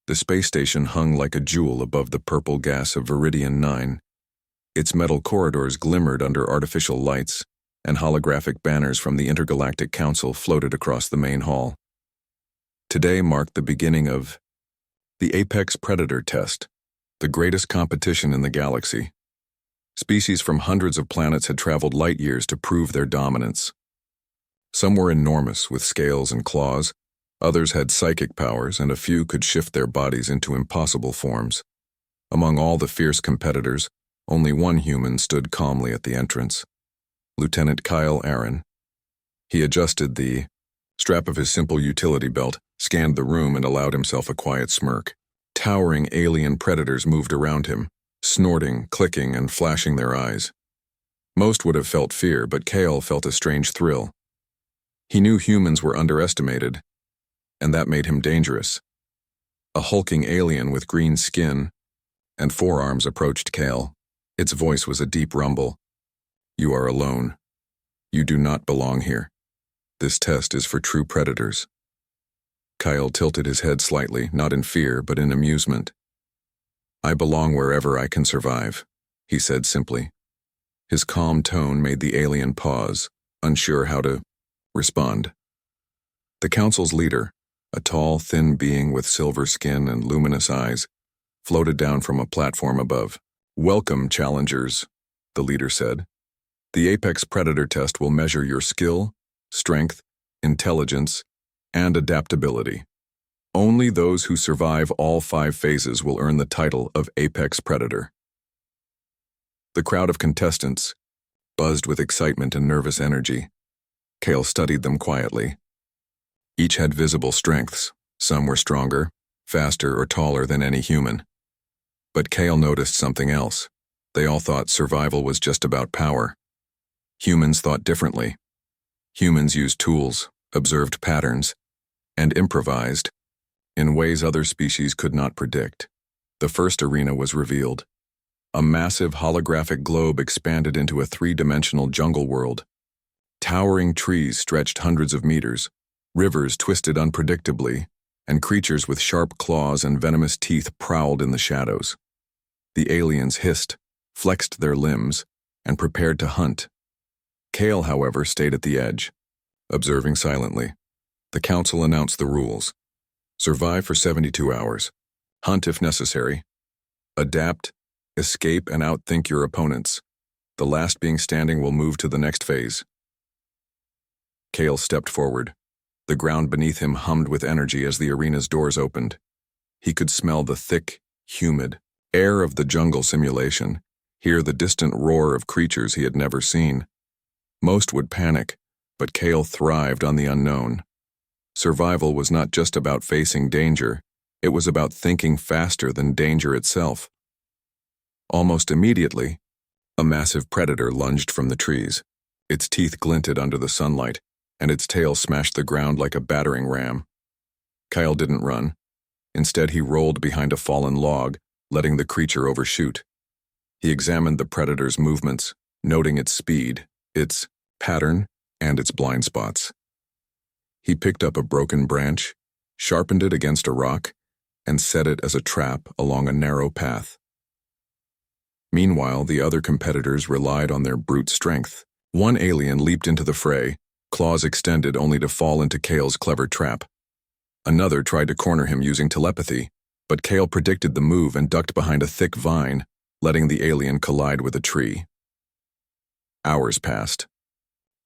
The space station hung like a jewel above the purple gas of Viridian 9. Its metal corridors glimmered under artificial lights, and holographic banners from the Intergalactic Council floated across the main hall. Today marked the beginning of the Apex Predator Test, the greatest competition in the galaxy. Species from hundreds of planets had traveled light years to prove their dominance. Some were enormous, with scales and claws. Others had psychic powers, and a few could shift their bodies into impossible forms. Among all the fierce competitors, only one human stood calmly at the entrance. Lieutenant Kyle Aaron. He adjusted the strap of his simple utility belt, scanned the room, and allowed himself a quiet smirk. Towering alien predators moved around him, snorting, clicking, and flashing their eyes. Most would have felt fear, but Kale felt a strange thrill. He knew humans were underestimated, and that made him dangerous. A hulking alien with green skin and forearms approached Kale. Its voice was a deep rumble. "You are alone. You do not belong here. This test is for true predators." Kyle tilted his head slightly, not in fear, but in amusement. "I belong wherever I can survive," he said simply. His calm tone made the alien pause, unsure how to respond. The council's leader, a tall, thin being with silver skin and luminous eyes, floated down from a platform above. "Welcome, challengers," the leader said. "The Apex Predator Test will measure your skill, strength, intelligence, and adaptability. Only those who survive all 5 phases will earn the title of Apex Predator." The crowd of contestants buzzed with excitement and nervous energy. Kale studied them quietly. Each had visible strengths. Some were stronger, faster, or taller than any human. But Kale noticed something else. They all thought survival was just about power. Humans thought differently. Humans used tools, observed patterns, and improvised in ways other species could not predict. The first arena was revealed. A massive holographic globe expanded into a 3-dimensional jungle world. Towering trees stretched hundreds of meters, rivers twisted unpredictably, and creatures with sharp claws and venomous teeth prowled in the shadows. The aliens hissed, flexed their limbs, and prepared to hunt. Kale, however, stayed at the edge, observing silently. The council announced the rules. Survive for 72 hours. Hunt if necessary. Adapt, escape, and outthink your opponents. The last being standing will move to the next phase. Kale stepped forward. The ground beneath him hummed with energy as the arena's doors opened. He could smell the thick, humid air of the jungle simulation, hear the distant roar of creatures he had never seen. Most would panic, but Kale thrived on the unknown. Survival was not just about facing danger, it was about thinking faster than danger itself. Almost immediately, a massive predator lunged from the trees. Its teeth glinted under the sunlight, and its tail smashed the ground like a battering ram. Kyle didn't run. Instead, he rolled behind a fallen log, letting the creature overshoot. He examined the predator's movements, noting its speed, its pattern, and its blind spots. He picked up a broken branch, sharpened it against a rock, and set it as a trap along a narrow path. Meanwhile, the other competitors relied on their brute strength. One alien leaped into the fray, claws extended only to fall into Kale's clever trap. Another tried to corner him using telepathy, but Kale predicted the move and ducked behind a thick vine, letting the alien collide with a tree. Hours passed.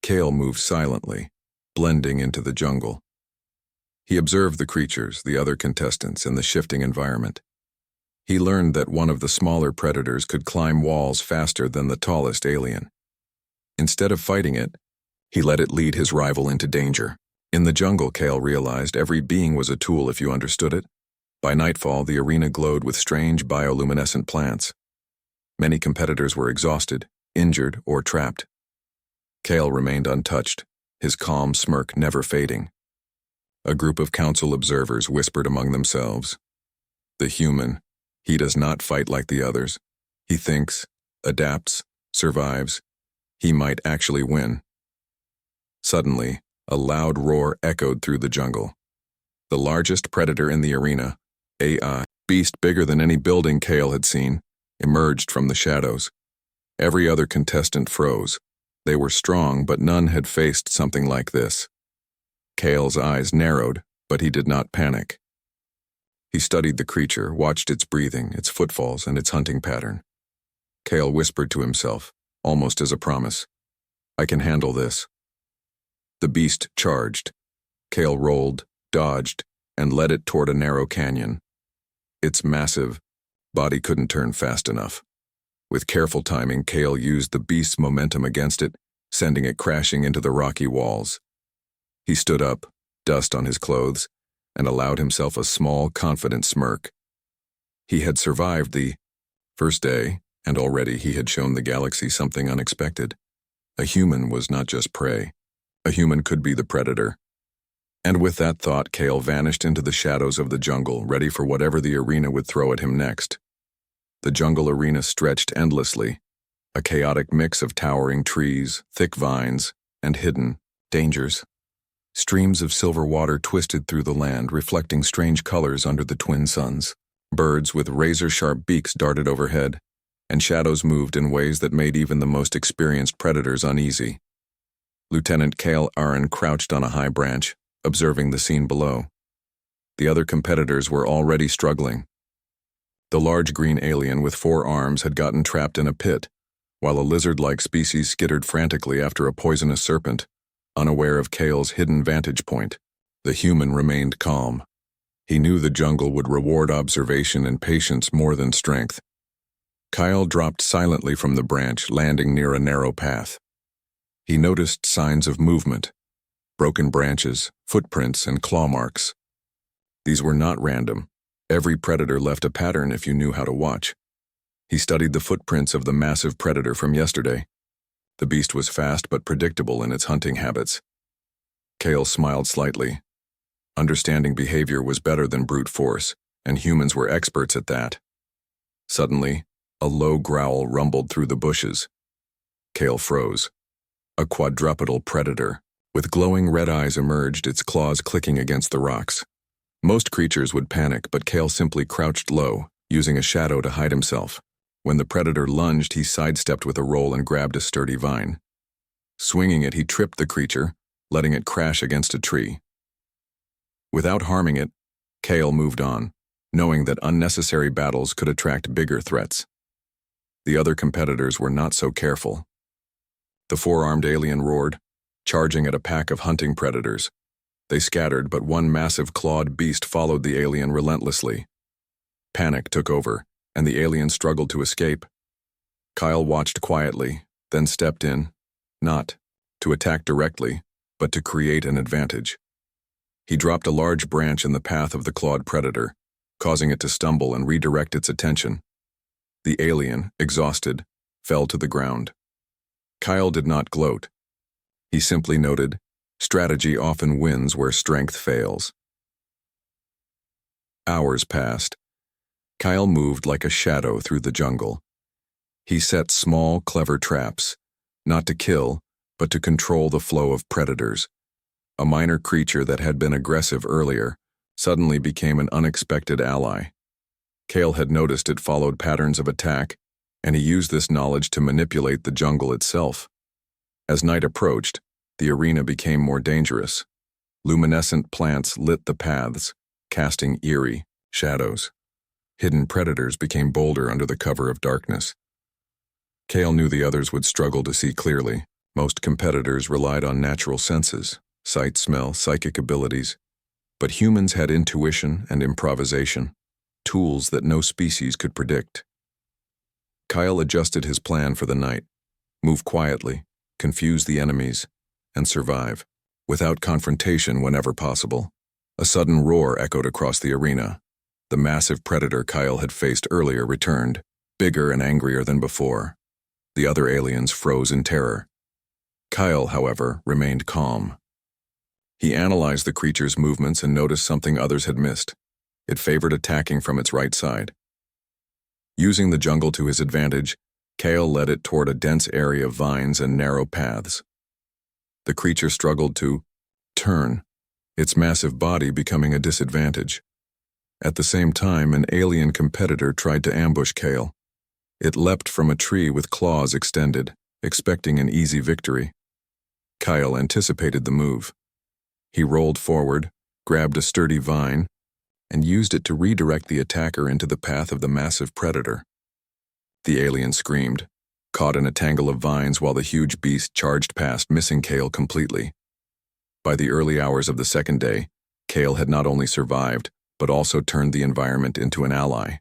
Kale moved silently, blending into the jungle. He observed the creatures, the other contestants, and the shifting environment. He learned that one of the smaller predators could climb walls faster than the tallest alien. Instead of fighting it, he let it lead his rival into danger. In the jungle, Kale realized every being was a tool if you understood it. By nightfall, the arena glowed with strange bioluminescent plants. Many competitors were exhausted, injured, or trapped. Kale remained untouched, his calm smirk never fading. A group of council observers whispered among themselves. The human, he does not fight like the others. He thinks, adapts, survives. He might actually win. Suddenly, a loud roar echoed through the jungle. The largest predator in the arena, A beast bigger than any building Kale had seen emerged from the shadows. Every other contestant froze. They were strong, but none had faced something like this. Kale's eyes narrowed, but he did not panic. He studied the creature, watched its breathing, its footfalls, and its hunting pattern. Kale whispered to himself, almost as a promise, "I can handle this." The beast charged. Kale rolled, dodged, and led it toward a narrow canyon. Its massive body couldn't turn fast enough. With careful timing, Kale used the beast's momentum against it, sending it crashing into the rocky walls. He stood up, dust on his clothes, and allowed himself a small, confident smirk. He had survived the first day, and already he had shown the galaxy something unexpected. A human was not just prey. A human could be the predator. And with that thought, Kale vanished into the shadows of the jungle, ready for whatever the arena would throw at him next. The jungle arena stretched endlessly, a chaotic mix of towering trees, thick vines, and hidden dangers. Streams of silver water twisted through the land, reflecting strange colors under the twin suns. Birds with razor-sharp beaks darted overhead, and shadows moved in ways that made even the most experienced predators uneasy. Lieutenant Kale Aaron crouched on a high branch, observing the scene below. The other competitors were already struggling. The large green alien with 4 arms had gotten trapped in a pit, while a lizard-like species skittered frantically after a poisonous serpent, unaware of Kale's hidden vantage point. The human remained calm. He knew the jungle would reward observation and patience more than strength. Kyle dropped silently from the branch, landing near a narrow path. He noticed signs of movement, broken branches, footprints, and claw marks. These were not random. Every predator left a pattern if you knew how to watch. He studied the footprints of the massive predator from yesterday. The beast was fast but predictable in its hunting habits. Kale smiled slightly. Understanding behavior was better than brute force, and humans were experts at that. Suddenly, a low growl rumbled through the bushes. Kale froze. A quadrupedal predator, with glowing red eyes, emerged, its claws clicking against the rocks. Most creatures would panic, but Kale simply crouched low, using a shadow to hide himself. When the predator lunged, he sidestepped with a roll and grabbed a sturdy vine. Swinging it, he tripped the creature, letting it crash against a tree. Without harming it, Kale moved on, knowing that unnecessary battles could attract bigger threats. The other competitors were not so careful. The 4-armed alien roared, charging at a pack of hunting predators. They scattered, but one massive clawed beast followed the alien relentlessly. Panic took over, and the alien struggled to escape. Kyle watched quietly, then stepped in, not to attack directly, but to create an advantage. He dropped a large branch in the path of the clawed predator, causing it to stumble and redirect its attention. The alien, exhausted, fell to the ground. Kyle did not gloat. He simply noted, strategy often wins where strength fails. Hours passed. Kyle moved like a shadow through the jungle. He set small, clever traps, not to kill, but to control the flow of predators. A minor creature that had been aggressive earlier suddenly became an unexpected ally. Kale had noticed it followed patterns of attack, and he used this knowledge to manipulate the jungle itself. As night approached, the arena became more dangerous. Luminescent plants lit the paths, casting eerie shadows. Hidden predators became bolder under the cover of darkness. Kale knew the others would struggle to see clearly. Most competitors relied on natural senses, sight, smell, psychic abilities. But humans had intuition and improvisation, tools that no species could predict. Kyle adjusted his plan for the night: move quietly, confuse the enemies, and survive, without confrontation whenever possible. A sudden roar echoed across the arena. The massive predator Kyle had faced earlier returned, bigger and angrier than before. The other aliens froze in terror. Kyle, however, remained calm. He analyzed the creature's movements and noticed something others had missed. It favored attacking from its right side. Using the jungle to his advantage, Kale led it toward a dense area of vines and narrow paths. The creature struggled to turn, its massive body becoming a disadvantage. At the same time, an alien competitor tried to ambush Kale. It leapt from a tree with claws extended, expecting an easy victory. Kyle anticipated the move. He rolled forward, grabbed a sturdy vine, and used it to redirect the attacker into the path of the massive predator. The alien screamed, caught in a tangle of vines while the huge beast charged past, missing Kale completely. By the early hours of the second day, Kale had not only survived, but also turned the environment into an ally.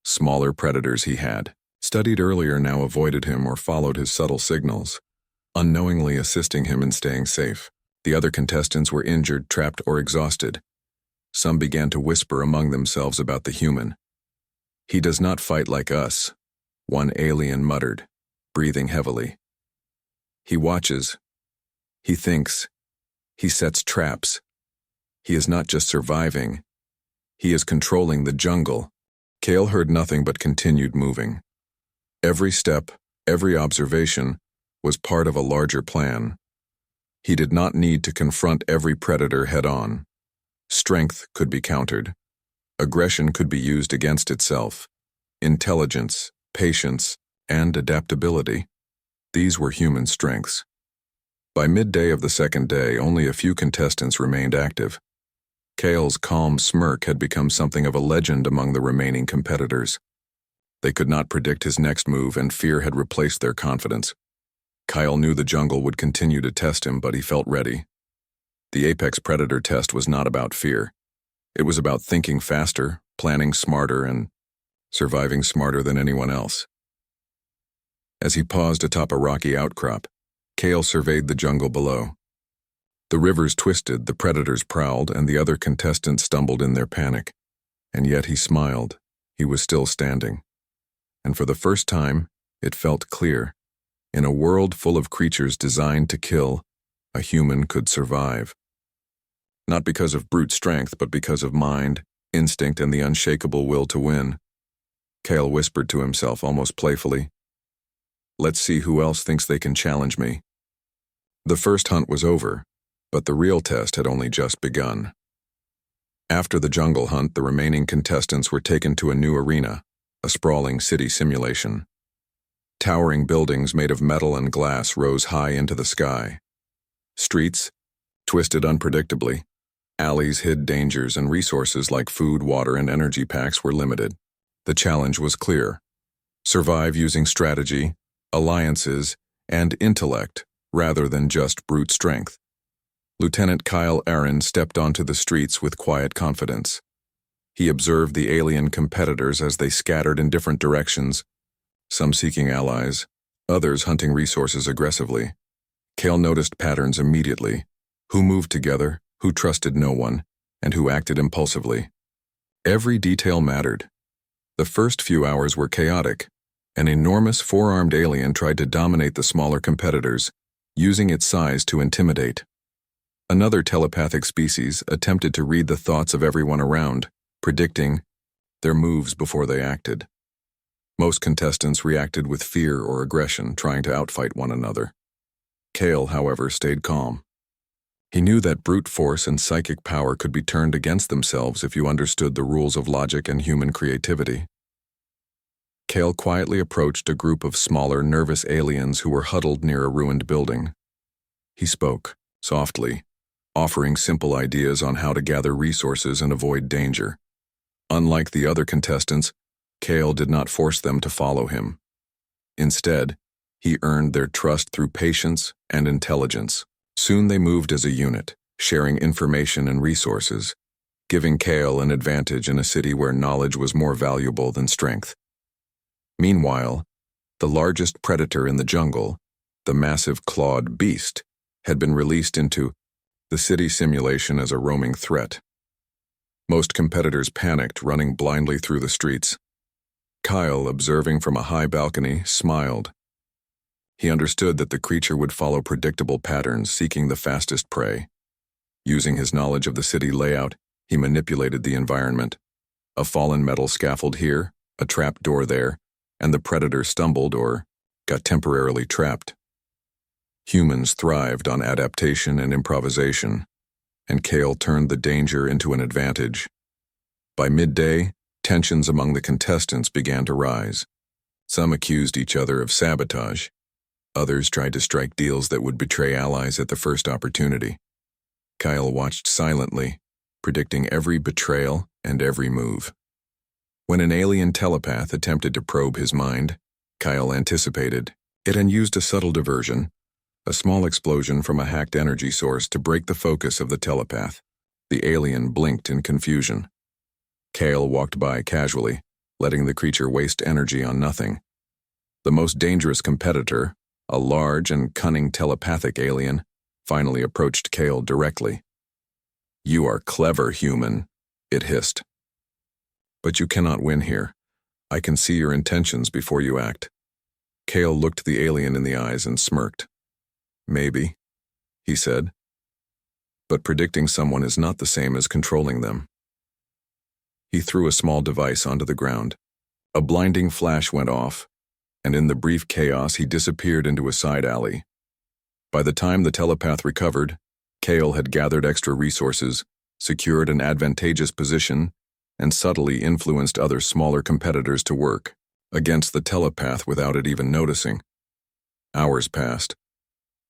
Smaller predators he had studied earlier now avoided him or followed his subtle signals, unknowingly assisting him in staying safe. The other contestants were injured, trapped, or exhausted. Some began to whisper among themselves about the human. "He does not fight like us," one alien muttered, breathing heavily. "He watches. He thinks. He sets traps. He is not just surviving. He is controlling the jungle." Kale heard nothing but continued moving. Every step, every observation, was part of a larger plan. He did not need to confront every predator head-on. Strength could be countered. Aggression could be used against itself. Intelligence, patience, and adaptability. These were human strengths. By midday of the second day, only a few contestants remained active. Kale's calm smirk had become something of a legend among the remaining competitors. They could not predict his next move, and fear had replaced their confidence. Kyle knew the jungle would continue to test him, but he felt ready. The apex predator test was not about fear. It was about thinking faster, planning smarter, and surviving smarter than anyone else. As he paused atop a rocky outcrop, Kale surveyed the jungle below. The rivers twisted, the predators prowled, and the other contestants stumbled in their panic. And yet he smiled. He was still standing. And for the first time, it felt clear. In a world full of creatures designed to kill, a human could survive. Not because of brute strength, but because of mind, instinct, and the unshakable will to win. Kale whispered to himself almost playfully, "Let's see who else thinks they can challenge me." The first hunt was over, but the real test had only just begun. After the jungle hunt, the remaining contestants were taken to a new arena, a sprawling city simulation. Towering buildings made of metal and glass rose high into the sky. Streets, twisted unpredictably, alleys hid dangers, and resources like food, water, and energy packs were limited. The challenge was clear. Survive using strategy, alliances, and intellect, rather than just brute strength. Lieutenant Kyle Aaron stepped onto the streets with quiet confidence. He observed the alien competitors as they scattered in different directions, some seeking allies, others hunting resources aggressively. Kale noticed patterns immediately: who moved together, who trusted no one, and who acted impulsively. Every detail mattered. The first few hours were chaotic. An enormous four-armed alien tried to dominate the smaller competitors, using its size to intimidate. Another telepathic species attempted to read the thoughts of everyone around, predicting their moves before they acted. Most contestants reacted with fear or aggression, trying to outfight one another. Kale, however, stayed calm. He knew that brute force and psychic power could be turned against themselves if you understood the rules of logic and human creativity. Kale quietly approached a group of smaller, nervous aliens who were huddled near a ruined building. He spoke, softly, offering simple ideas on how to gather resources and avoid danger. Unlike the other contestants, Kale did not force them to follow him. Instead, he earned their trust through patience and intelligence. Soon they moved as a unit, sharing information and resources, giving Kale an advantage in a city where knowledge was more valuable than strength. Meanwhile, the largest predator in the jungle, the massive clawed beast, had been released into the city simulation as a roaming threat. Most competitors panicked, running blindly through the streets. Kyle, observing from a high balcony, smiled. He understood that the creature would follow predictable patterns, seeking the fastest prey. Using his knowledge of the city layout, he manipulated the environment. A fallen metal scaffold here, a trap door there, and the predator stumbled or got temporarily trapped. Humans thrived on adaptation and improvisation, and Kale turned the danger into an advantage. By midday, tensions among the contestants began to rise. Some accused each other of sabotage. Others tried to strike deals that would betray allies at the first opportunity. Kyle watched silently, predicting every betrayal and every move. When an alien telepath attempted to probe his mind, Kyle anticipated it and used a subtle diversion, a small explosion from a hacked energy source to break the focus of the telepath. The alien blinked in confusion. Kyle walked by casually, letting the creature waste energy on nothing. The most dangerous competitor, a large and cunning telepathic alien, finally approached Kale directly. "You are clever, human," it hissed. "But you cannot win here. I can see your intentions before you act." Kale looked the alien in the eyes and smirked. "Maybe," he said. "But predicting someone is not the same as controlling them." He threw a small device onto the ground. A blinding flash went off, and in the brief chaos he disappeared into a side alley. By the time the telepath recovered, Kale had gathered extra resources, secured an advantageous position, and subtly influenced other smaller competitors to work against the telepath without it even noticing. Hours passed.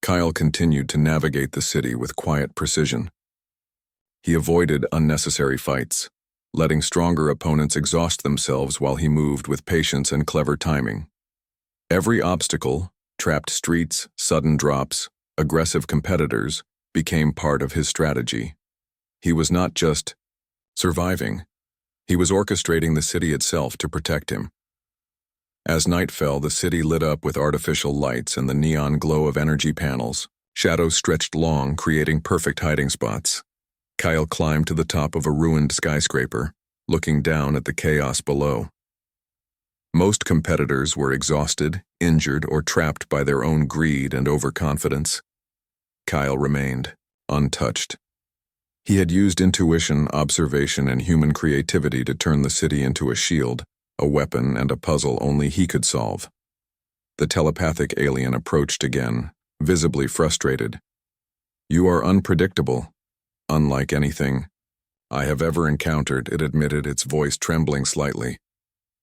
Kyle continued to navigate the city with quiet precision. He avoided unnecessary fights, letting stronger opponents exhaust themselves while he moved with patience and clever timing. Every obstacle, trapped streets, sudden drops, aggressive competitors, became part of his strategy. He was not just surviving. He was orchestrating the city itself to protect him. As night fell, the city lit up with artificial lights and the neon glow of energy panels. Shadows stretched long, creating perfect hiding spots. Kyle climbed to the top of a ruined skyscraper, looking down at the chaos below. Most competitors were exhausted, injured, or trapped by their own greed and overconfidence. Kyle remained, untouched. He had used intuition, observation, and human creativity to turn the city into a shield, a weapon, and a puzzle only he could solve. The telepathic alien approached again, visibly frustrated. "You are unpredictable, unlike anything I have ever encountered," it admitted, its voice trembling slightly.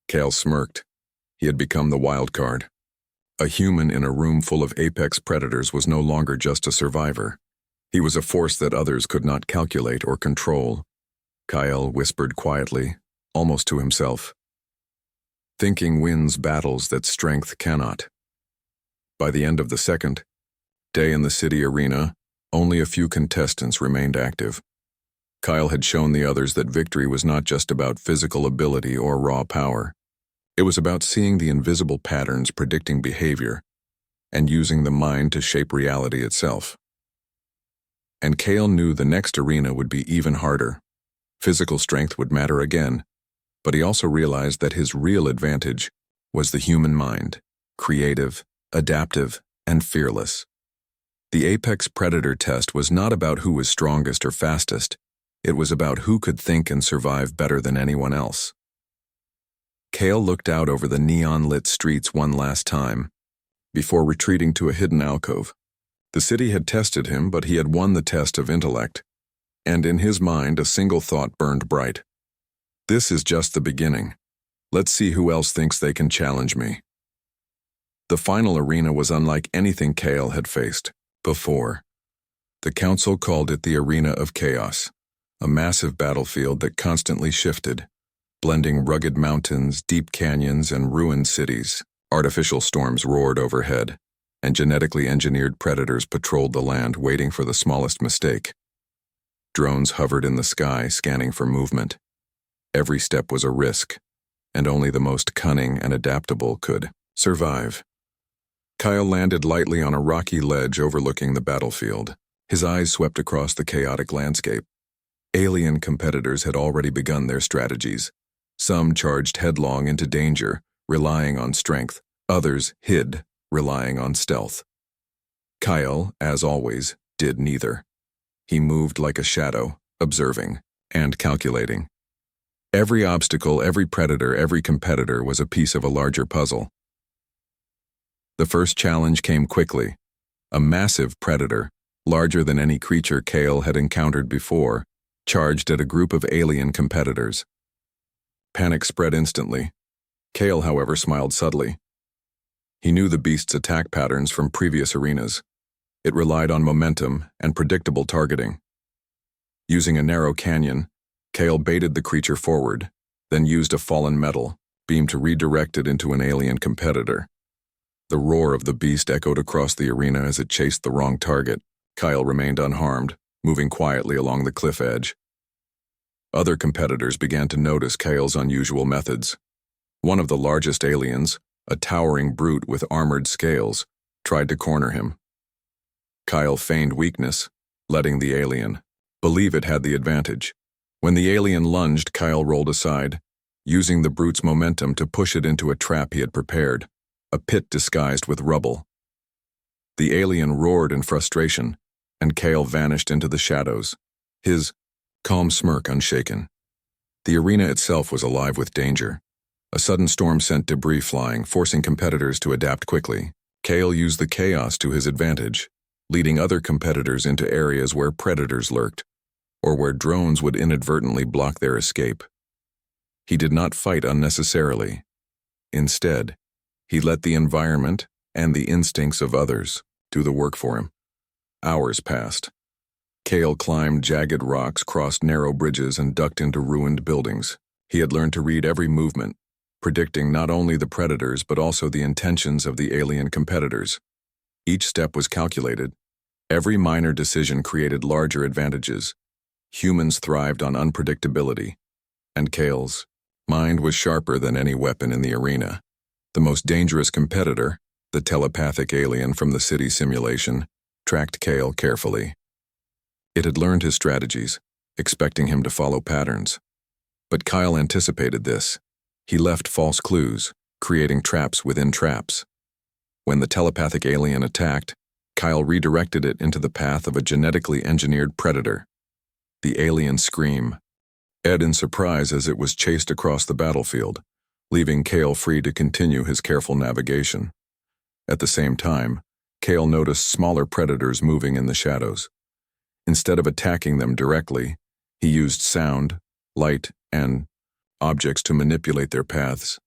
Kale smirked. He had become the wild card. A human in a room full of apex predators was no longer just a survivor. He was a force that others could not calculate or control. Kyle whispered quietly, almost to himself. "Thinking wins battles that strength cannot." By the end of the second day in the city arena, only a few contestants remained active. Kyle had shown the others that victory was not just about physical ability or raw power. It was about seeing the invisible patterns predicting behavior and using the mind to shape reality itself. And Kale knew the next arena would be even harder. Physical strength would matter again, but he also realized that his real advantage was the human mind, creative, adaptive, and fearless. The apex predator test was not about who was strongest or fastest. It was about who could think and survive better than anyone else. Kale looked out over the neon-lit streets one last time, before retreating to a hidden alcove. The city had tested him, but he had won the test of intellect, and in his mind a single thought burned bright. "This is just the beginning. Let's see who else thinks they can challenge me." The final arena was unlike anything Kale had faced before. The council called it the Arena of Chaos, a massive battlefield that constantly shifted, blending rugged mountains, deep canyons, and ruined cities. Artificial storms roared overhead, and genetically engineered predators patrolled the land, waiting for the smallest mistake. Drones hovered in the sky, scanning for movement. Every step was a risk, and only the most cunning and adaptable could survive. Kyle landed lightly on a rocky ledge overlooking the battlefield. His eyes swept across the chaotic landscape. Alien competitors had already begun their strategies. Some charged headlong into danger, relying on strength. Others hid, relying on stealth. Kyle, as always, did neither. He moved like a shadow, observing and calculating. Every obstacle, every predator, every competitor was a piece of a larger puzzle. The first challenge came quickly. A massive predator, larger than any creature Kale had encountered before, charged at a group of alien competitors. Panic spread instantly. Kale, however, smiled subtly. He knew the beast's attack patterns from previous arenas. It relied on momentum and predictable targeting. Using a narrow canyon, Kale baited the creature forward, then used a fallen metal beam to redirect it into an alien competitor. The roar of the beast echoed across the arena as it chased the wrong target. Kyle remained unharmed, moving quietly along the cliff edge. Other competitors began to notice Kale's unusual methods. One of the largest aliens, a towering brute with armored scales, tried to corner him. Kyle feigned weakness, letting the alien believe it had the advantage. When the alien lunged, Kyle rolled aside, using the brute's momentum to push it into a trap he had prepared, a pit disguised with rubble. The alien roared in frustration, and Kale vanished into the shadows, his calm smirk unshaken. The arena itself was alive with danger. A sudden storm sent debris flying, forcing competitors to adapt quickly. Kale used the chaos to his advantage, leading other competitors into areas where predators lurked, or where drones would inadvertently block their escape. He did not fight unnecessarily. Instead, he let the environment and the instincts of others do the work for him. Hours passed. Kale climbed jagged rocks, crossed narrow bridges, and ducked into ruined buildings. He had learned to read every movement, predicting not only the predators but also the intentions of the alien competitors. Each step was calculated. Every minor decision created larger advantages. Humans thrived on unpredictability, and Kale's mind was sharper than any weapon in the arena. The most dangerous competitor, the telepathic alien from the city simulation, tracked Kale carefully. It had learned his strategies, expecting him to follow patterns. But Kyle anticipated this. He left false clues, creating traps within traps. When the telepathic alien attacked, Kyle redirected it into the path of a genetically engineered predator. The alien screamed in surprise as it was chased across the battlefield, leaving Kale free to continue his careful navigation. At the same time, Kale noticed smaller predators moving in the shadows. Instead of attacking them directly, he used sound, light, and objects to manipulate their paths.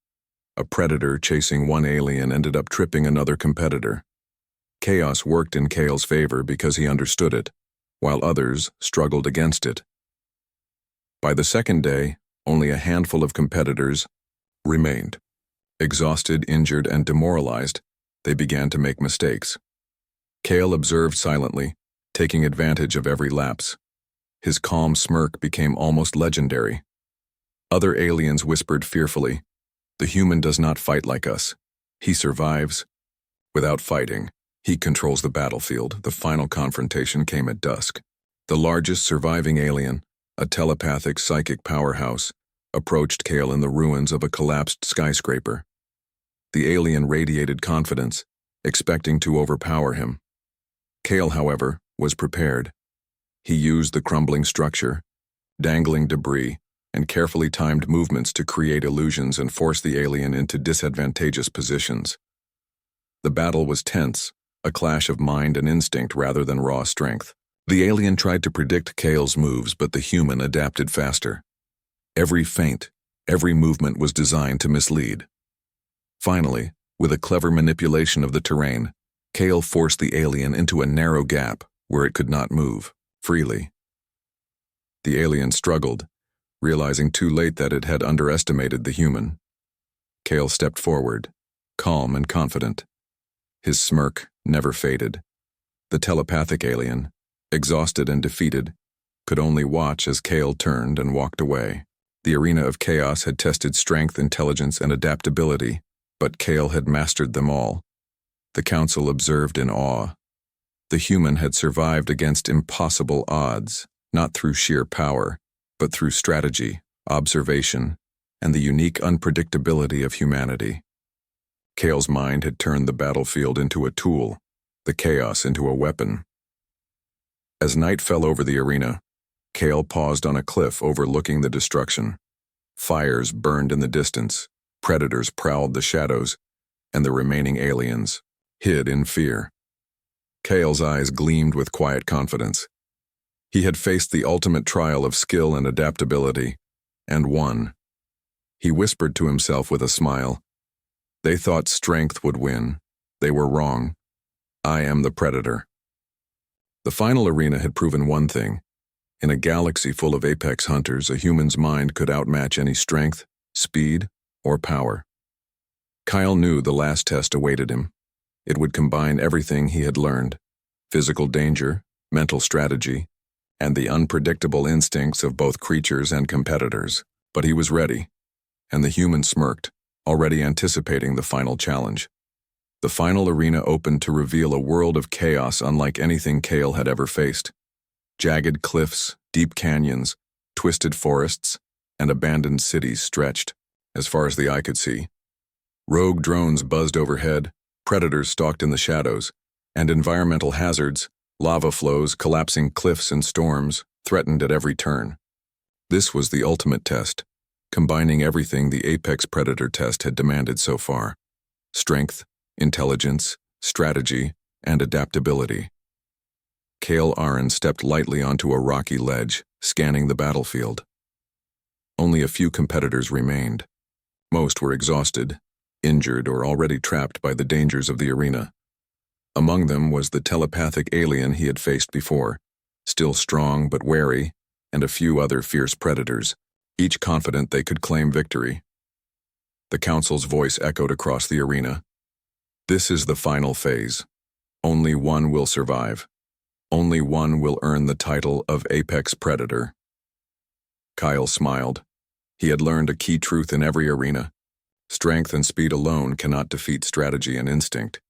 A predator chasing one alien ended up tripping another competitor. Chaos worked in Kale's favor because he understood it, while others struggled against it. By the second day, only a handful of competitors remained. Exhausted, injured, and demoralized, they began to make mistakes. Kale observed silently, taking advantage of every lapse. His calm smirk became almost legendary. Other aliens whispered fearfully, "The human does not fight like us. He survives without fighting. He controls the battlefield." The final confrontation came at dusk. The largest surviving alien, a telepathic psychic powerhouse, approached Kale in the ruins of a collapsed skyscraper. The alien radiated confidence, expecting to overpower him. Kale, however, was prepared. He used the crumbling structure, dangling debris, and carefully timed movements to create illusions and force the alien into disadvantageous positions. The battle was tense, a clash of mind and instinct rather than raw strength. The alien tried to predict Kale's moves, but the human adapted faster. Every feint, every movement was designed to mislead. Finally, with a clever manipulation of the terrain, Kale forced the alien into a narrow gap where it could not move freely. The alien struggled, realizing too late that it had underestimated the human. Kale stepped forward, calm and confident. His smirk never faded. The telepathic alien, exhausted and defeated, could only watch as Kale turned and walked away. The arena of chaos had tested strength, intelligence, and adaptability, but Kale had mastered them all. The council observed in awe. The human had survived against impossible odds, not through sheer power, but through strategy, observation, and the unique unpredictability of humanity. Kale's mind had turned the battlefield into a tool, the chaos into a weapon. As night fell over the arena, Kale paused on a cliff overlooking the destruction. Fires burned in the distance, predators prowled the shadows, and the remaining aliens hid in fear. Kale's eyes gleamed with quiet confidence. He had faced the ultimate trial of skill and adaptability, and won. He whispered to himself with a smile. They thought strength would win. They were wrong. I am the predator. The final arena had proven one thing. In a galaxy full of apex hunters, a human's mind could outmatch any strength, speed, or power. Kyle knew the last test awaited him. It would combine everything he had learned: physical danger, mental strategy, and the unpredictable instincts of both creatures and competitors. But he was ready, and the human smirked, already anticipating the final challenge. The final arena opened to reveal a world of chaos unlike anything Kale had ever faced. Jagged cliffs, deep canyons, twisted forests, and abandoned cities stretched, as far as the eye could see. Rogue drones buzzed overhead, predators stalked in the shadows, and environmental hazards, lava flows, collapsing cliffs and storms, threatened at every turn. This was the ultimate test, combining everything the apex predator test had demanded so far: strength, intelligence, strategy, and adaptability. Kale Aaron stepped lightly onto a rocky ledge, scanning the battlefield. Only a few competitors remained. Most were exhausted, injured, or already trapped by the dangers of the arena. Among them was the telepathic alien he had faced before, still strong but wary, and a few other fierce predators, each confident they could claim victory. The council's voice echoed across the arena. This is the final phase. Only one will survive. Only one will earn the title of Apex Predator. Kyle smiled. He had learned a key truth in every arena. Strength and speed alone cannot defeat strategy and instinct.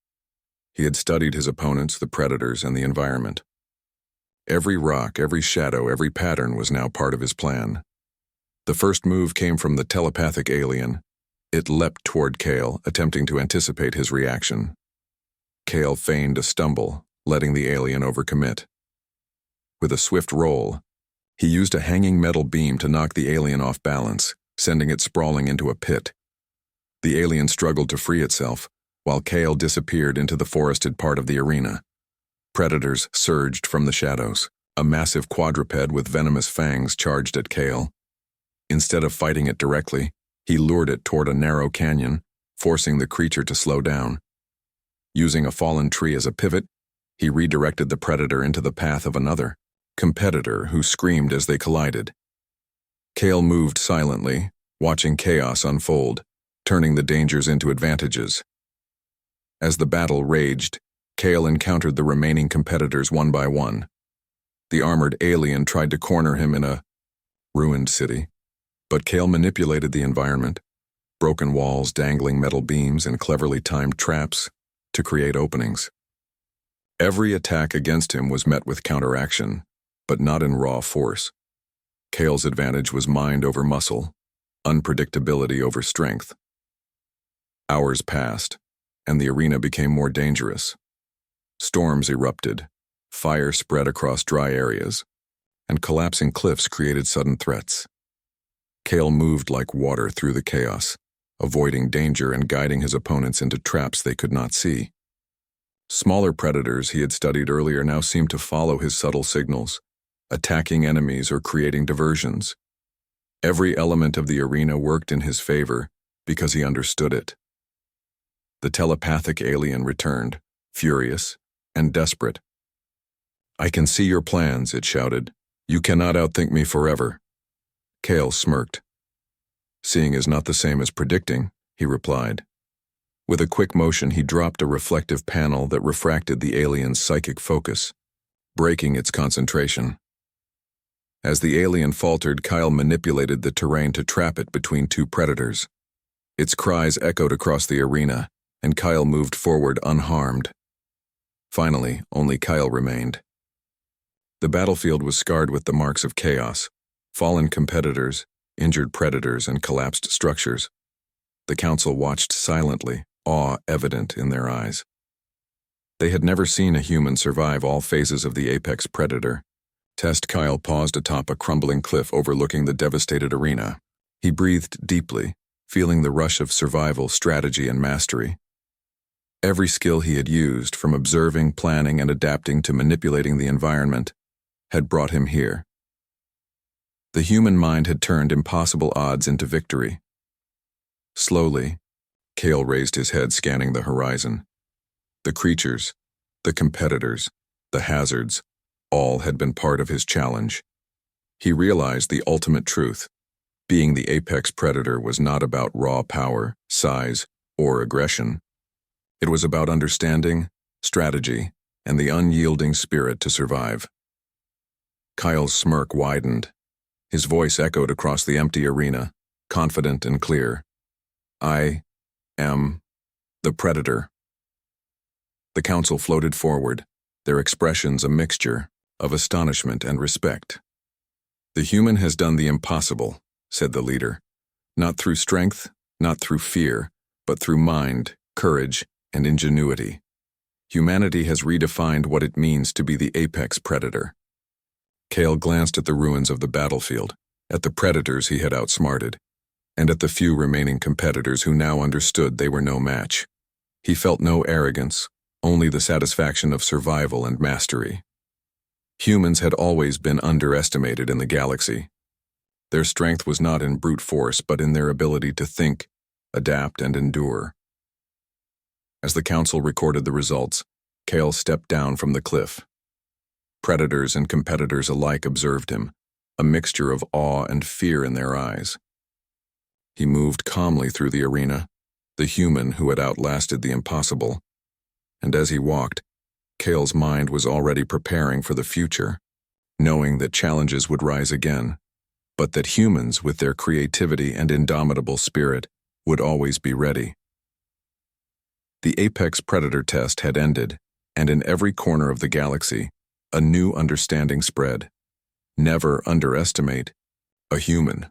He had studied his opponents, the predators, and the environment. Every rock, every shadow, every pattern was now part of his plan. The first move came from the telepathic alien. It leapt toward Kale, attempting to anticipate his reaction. Kale feigned a stumble, letting the alien overcommit. With a swift roll, he used a hanging metal beam to knock the alien off balance, sending it sprawling into a pit. The alien struggled to free itself, while Kale disappeared into the forested part of the arena. Predators surged from the shadows. A massive quadruped with venomous fangs charged at Kale. Instead of fighting it directly, he lured it toward a narrow canyon, forcing the creature to slow down. Using a fallen tree as a pivot, he redirected the predator into the path of another competitor who screamed as they collided. Kale moved silently, watching chaos unfold, turning the dangers into advantages. As the battle raged, Kale encountered the remaining competitors one by one. The armored alien tried to corner him in a ruined city, but Kale manipulated the environment, broken walls, dangling metal beams, and cleverly timed traps to create openings. Every attack against him was met with counteraction, but not in raw force. Kale's advantage was mind over muscle, unpredictability over strength. Hours passed, and the arena became more dangerous. Storms erupted, fire spread across dry areas, and collapsing cliffs created sudden threats. Kale moved like water through the chaos, avoiding danger and guiding his opponents into traps they could not see. Smaller predators he had studied earlier now seemed to follow his subtle signals, attacking enemies or creating diversions. Every element of the arena worked in his favor because he understood it. The telepathic alien returned, furious and desperate. "I can see your plans," it shouted. "You cannot outthink me forever." Kale smirked. "Seeing is not the same as predicting," he replied. With a quick motion, he dropped a reflective panel that refracted the alien's psychic focus, breaking its concentration. As the alien faltered, Kyle manipulated the terrain to trap it between two predators. Its cries echoed across the arena, and Kyle moved forward unharmed. Finally, only Kyle remained. The battlefield was scarred with the marks of chaos: fallen competitors, injured predators, and collapsed structures. The council watched silently, awe evident in their eyes. They had never seen a human survive all phases of the apex predator. Kyle paused atop a crumbling cliff overlooking the devastated arena. He breathed deeply, feeling the rush of survival, strategy, and mastery. Every skill he had used, from observing, planning, and adapting to manipulating the environment, had brought him here. The human mind had turned impossible odds into victory. Slowly, Kale raised his head, scanning the horizon. The creatures, the competitors, the hazards, all had been part of his challenge. He realized the ultimate truth. Being the apex predator was not about raw power, size, or aggression. It was about understanding, strategy, and the unyielding spirit to survive. Kyle's smirk widened. His voice echoed across the empty arena, confident and clear. I am the predator. The council floated forward, their expressions a mixture of astonishment and respect. The human has done the impossible, said the leader. Not through strength, not through fear, but through mind, courage, and ingenuity. Humanity has redefined what it means to be the apex predator. Kale glanced at the ruins of the battlefield, at the predators he had outsmarted, and at the few remaining competitors who now understood they were no match. He felt no arrogance, only the satisfaction of survival and mastery. Humans had always been underestimated in the galaxy. Their strength was not in brute force, but in their ability to think, adapt, and endure. As the council recorded the results, Kale stepped down from the cliff. Predators and competitors alike observed him, a mixture of awe and fear in their eyes. He moved calmly through the arena, the human who had outlasted the impossible. And as he walked, Kale's mind was already preparing for the future, knowing that challenges would rise again, but that humans, with their creativity and indomitable spirit, would always be ready. The apex predator test had ended, and in every corner of the galaxy, a new understanding spread. Never underestimate a human.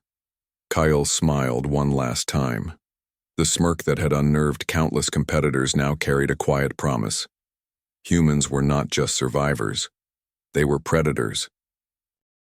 Kyle smiled one last time. The smirk that had unnerved countless competitors now carried a quiet promise. Humans were not just survivors. They were predators,